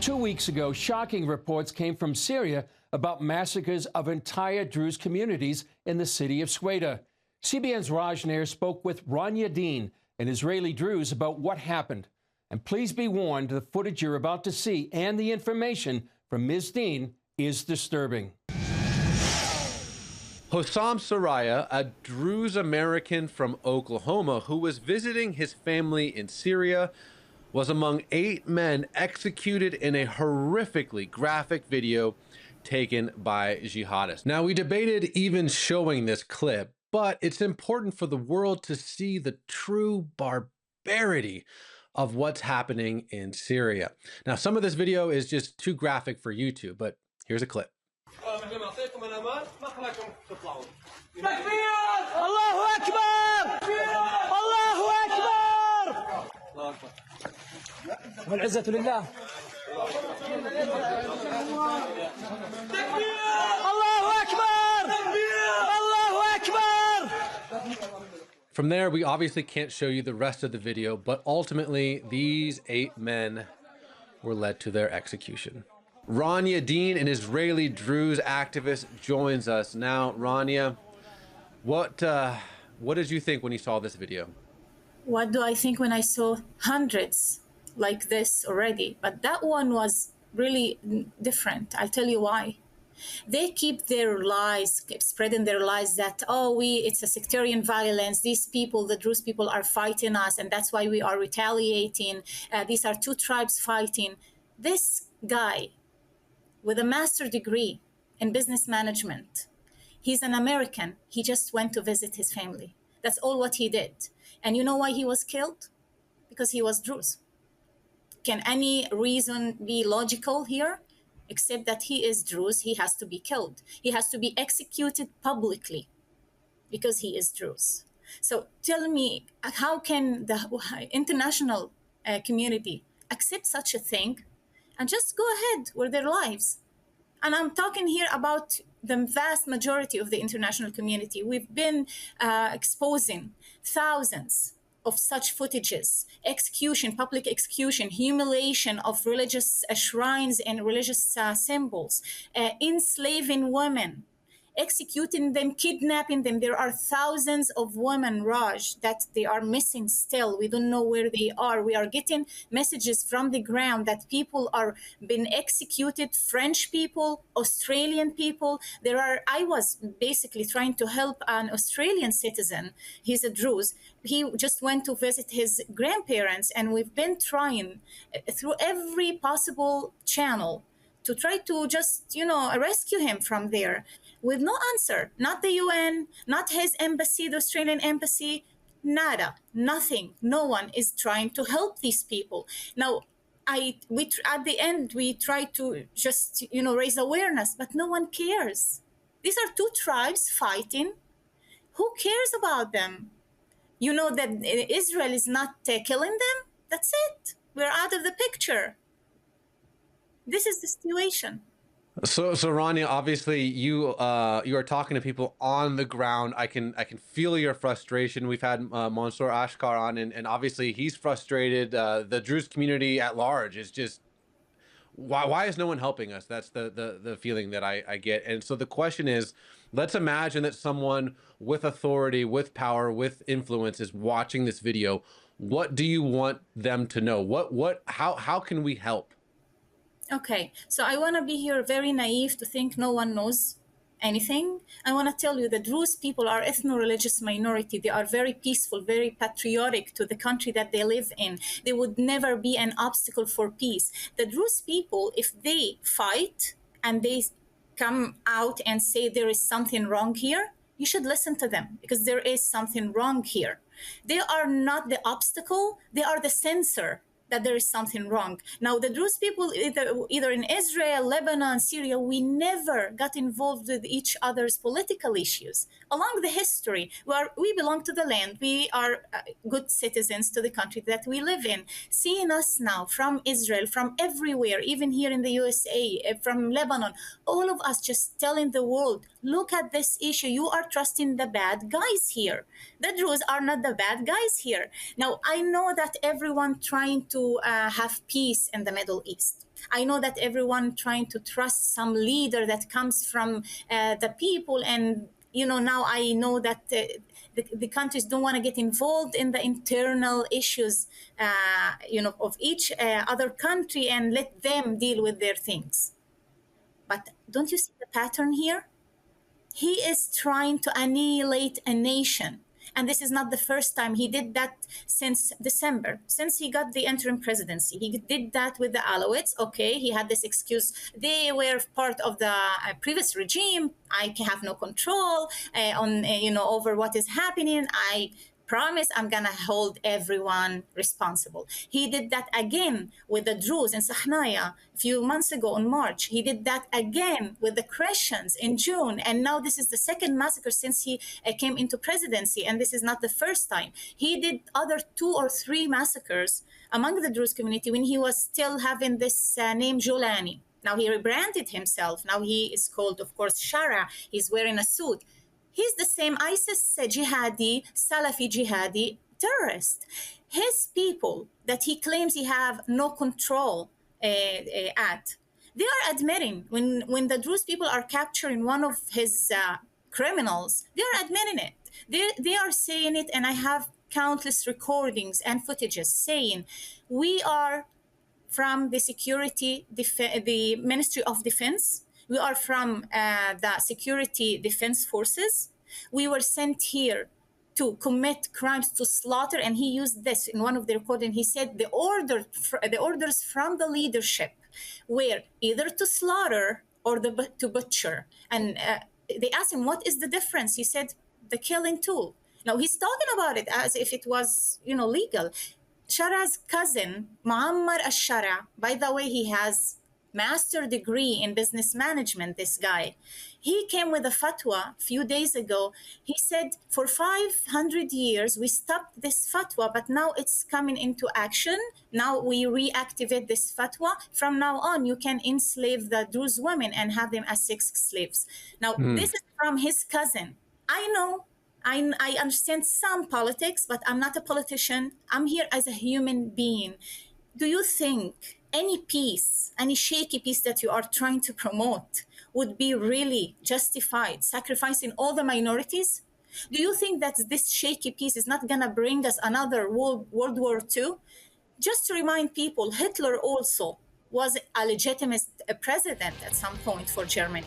2 weeks ago, shocking reports came from Syria about massacres of entire Druze communities in the city of Sweda. CBN's Raj Nair spoke with Rania Dean, an Israeli Druze, about what happened. And please be warned, the footage you're about to see and the information from Ms. Dean is disturbing. Hossam Soraya, a Druze American from Oklahoma who was visiting his family in Syria, was among 8 men executed in a horrifically graphic video taken by jihadists. Now, we debated even showing this clip, but it's important for the world to see the true barbarity of what's happening in Syria. Now, some of this video is just too graphic for YouTube, but here's a clip. From there, we obviously can't show you the rest of the video, but ultimately, these 8 men were led to their execution. Rania Dean, an Israeli Druze activist, joins us now. Rania, what did you think when you saw this video? What do I think when I saw hundreds like this already? But that one was really different. I'll tell you why. They keep their lies, keep spreading their lies that, it's a sectarian violence. These people, the Druze people, are fighting us, and that's why we are retaliating. These are 2 tribes fighting. This guy with a master's degree in business management, he's an American. He just went to visit his family. That's all what he did. And you know why he was killed? Because he was Druze. Can any reason be logical here? Except that he is Druze, he has to be killed. He has to be executed publicly because he is Druze. So tell me, how can the international community accept such a thing and just go ahead with their lives? And I'm talking here about the vast majority of the international community. We've been exposing thousands of such footages, execution, public execution, humiliation of religious shrines and religious symbols, enslaving women, executing them, kidnapping them. There are thousands of women, Raj, that they are missing still. We don't know where they are. We are getting messages from the ground that people are being executed, French people, Australian people. I was basically trying to help an Australian citizen. He's a Druze. He just went to visit his grandparents, and we've been trying through every possible channel to try to just, rescue him from there. With no answer, not the UN, not his embassy, the Australian embassy, nada, nothing. No one is trying to help these people. Now, at the end, we try to just, raise awareness, but no one cares. These are 2 tribes fighting. Who cares about them? You know that Israel is not killing them? That's it. We're out of the picture. This is the situation. So Rania, obviously you are talking to people on the ground. I can feel your frustration. We've had Mansour Ashkar on, and obviously he's frustrated. The Druze community at large is just, why is no one helping us? That's the feeling that I get. And so the question is, let's imagine that someone with authority, with power, with influence is watching this video. What do you want them to know? How can we help? Okay, so I want to be here very naive to think no one knows anything. I want to tell you the Druze people are ethno-religious minority. They are very peaceful, very patriotic to the country that they live in. They would never be an obstacle for peace. The Druze people, if they fight and they come out and say there is something wrong here, you should listen to them, because there is something wrong here. They are not the obstacle, they are the censor that there is something wrong. Now, the Druze people, either in Israel, Lebanon, Syria, we never got involved with each other's political issues. Along the history, we belong to the land. We are good citizens to the country that we live in. Seeing us now from Israel, from everywhere, even here in the USA, from Lebanon, all of us just telling the world, look at this issue. You are trusting the bad guys here. The Druze are not the bad guys here. Now, I know that everyone trying to have peace in the Middle East. I know that everyone trying to trust some leader that comes from the people, and now I know that the countries don't want to get involved in the internal issues, of each other country, and let them deal with their things. But don't you see the pattern here? He is trying to annihilate a nation. And this is not the first time. He did that since December, since he got the interim presidency. He did that with the Alawites. Okay, he had this excuse. They were part of the previous regime. I have no control on, over what is happening. I promise I'm going to hold everyone responsible. He did that again with the Druze in Sahnaya a few months ago in March. He did that again with the Christians in June. And now this is the second massacre since he came into presidency. And this is not the first time. He did other 2 or 3 massacres among the Druze community when he was still having this name Jolani. Now he rebranded himself. Now he is called, of course, Shara. He's wearing a suit. He's the same ISIS jihadi, Salafi jihadi terrorist. His people that he claims he have no control they are admitting when the Druze people are capturing one of his criminals, they are admitting it. They are saying it, and I have countless recordings and footages saying, we are from the Ministry of Defense. We are from the Security Defense Forces. We were sent here to commit crimes, to slaughter. And he used this in one of the recordings. He said the orders from the leadership were either to slaughter or to butcher. And they asked him, what is the difference? He said, the killing tool. Now, he's talking about it as if it was, legal. Shara's cousin, Muammar al-Shara, by the way, he has master's degree in business management, this guy. He came with a fatwa a few days ago. He said, for 500 years, we stopped this fatwa, but now it's coming into action. Now we reactivate this fatwa. From now on, you can enslave the Druze women and have them as sex slaves. Now, this is from his cousin. I know. I understand some politics, but I'm not a politician. I'm here as a human being. Do you think any peace, any shaky peace that you are trying to promote would be really justified, sacrificing all the minorities? Do you think that this shaky peace is not going to bring us another World War II? Just to remind people, Hitler also was a legitimate president at some point for Germany.